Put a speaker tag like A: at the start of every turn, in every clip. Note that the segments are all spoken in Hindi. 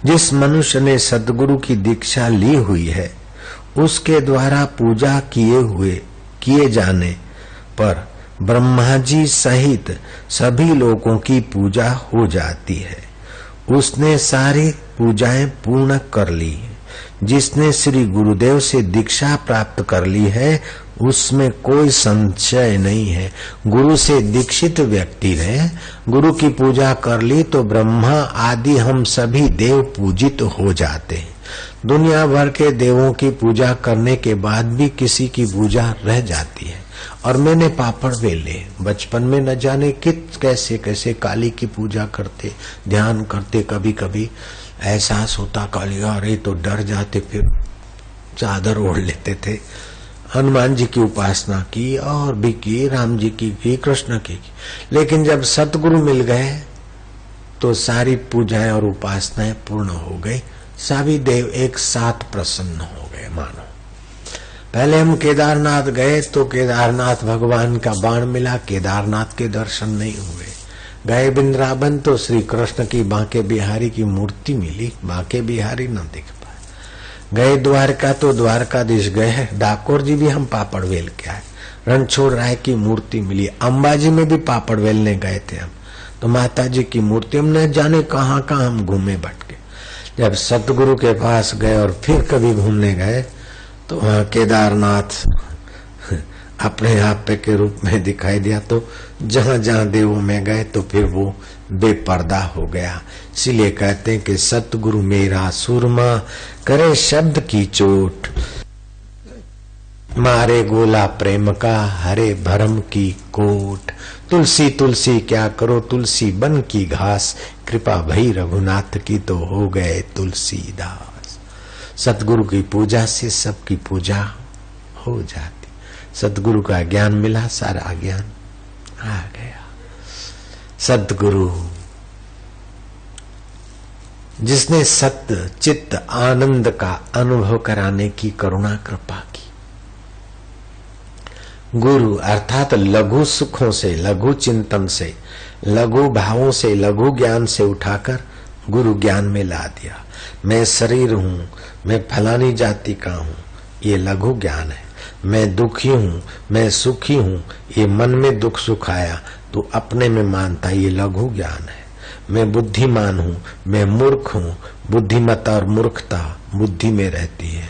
A: जिस मनुष्य ने सद्गुरु की दीक्षा ली हुई है उसके द्वारा पूजा किए जाने पर ब्रह्मा जी सहित सभी लोगों की पूजा हो जाती है। उसने सारी पूजाएं पूर्ण कर ली। जिसने श्री गुरुदेव से दीक्षा प्राप्त कर ली है उसमें कोई संशय नहीं है। गुरु से दीक्षित व्यक्ति ने गुरु की पूजा कर ली तो ब्रह्मा आदि हम सभी देव पूजित हो जाते हैं। दुनिया भर के देवों की पूजा करने के बाद भी किसी की पूजा रह जाती है। और मैंने पापड़ वेले बचपन में न जाने कैसे कैसे काली की पूजा करते, ध्यान करते, कभी कभी एहसास होता काली, अरे तो डर जाते, फिर चादर ओढ़ लेते थे। हनुमान जी की उपासना की और भी की, राम जी की, कृष्ण की। लेकिन जब सतगुरु मिल गए तो सारी पूजाएं और उपासनाएं पूर्ण हो गई। सभी देव एक साथ प्रसन्न हो गए। मानो पहले हम केदारनाथ गए तो केदारनाथ भगवान का बाण मिला, केदारनाथ के दर्शन नहीं हुए। गए वृंदावन तो श्री कृष्ण की बांके बिहारी की मूर्ति मिली, बांके बिहारी न दिख पाए। गए द्वारका तो द्वारकाधीश गए, डाकोर जी भी हम पापड़ वेल के आए। रणछोड़ राय की मूर्ति मिली। अंबाजी में भी पापड़ वेलने गए थे हम, तो माता जी की मूर्ति, हमने जाने कहाँ कहाँ हम घूमे भटके। जब सतगुरु के पास गए और फिर कभी घूमने गए तो वहाँ केदारनाथ अपने आप पे के रूप में दिखाई दिया। तो जहाँ जहाँ देवों में गए तो फिर वो बेपर्दा हो गया। इसीलिए कहते हैं कि सतगुरु मेरा सुरमा करे शब्द की चोट, मारे गोला प्रेम का हरे भरम की कोट। तुलसी तुलसी क्या करो तुलसी बन की घास, कृपा भई रघुनाथ की तो हो गए तुलसीदास। सतगुरु की पूजा से सबकी पूजा हो जाती। सतगुरु का ज्ञान मिला, सारा ज्ञान आ गया। सतगुरु जिसने सत्य चित्त आनंद का अनुभव कराने की करुणा कृपा की। गुरु अर्थात लघु सुखों से, लघु चिंतन से, लघु भावों से, लघु ज्ञान से उठाकर गुरु ज्ञान में ला दिया। मैं शरीर हूँ, मैं फलानी जाति का हूँ, ये लघु ज्ञान है। मैं दुखी हूँ, मैं सुखी हूँ, ये मन में दुख सुख आया तो अपने में मानता, ये लघु ज्ञान है। मैं बुद्धिमान हूँ, मैं मूर्ख हूँ, बुद्धिमता और मूर्खता बुद्धि में रहती है।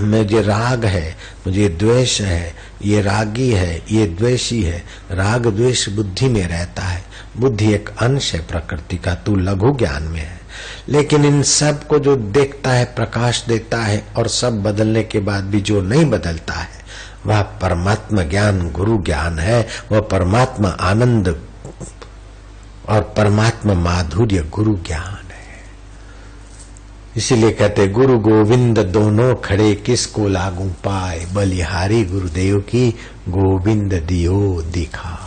A: मुझे राग है, मुझे द्वेष है, ये रागी है, ये द्वेषी है। राग द्वेष बुद्धि में रहता है। बुद्धि एक अंश है प्रकृति का, तू लघु ज्ञान में है। लेकिन इन सब को जो देखता है, प्रकाश देता है, और सब बदलने के बाद भी जो नहीं बदलता है वह परमात्मा ज्ञान गुरु ज्ञान है। वह परमात्मा आनंद और परमात्मा माधुर्य गुरु ज्ञान है। इसीलिए कहते गुरु गोविंद दोनों खड़े किसको लागू पाए, बलिहारी गुरुदेव की गोविंद दियो दिखा।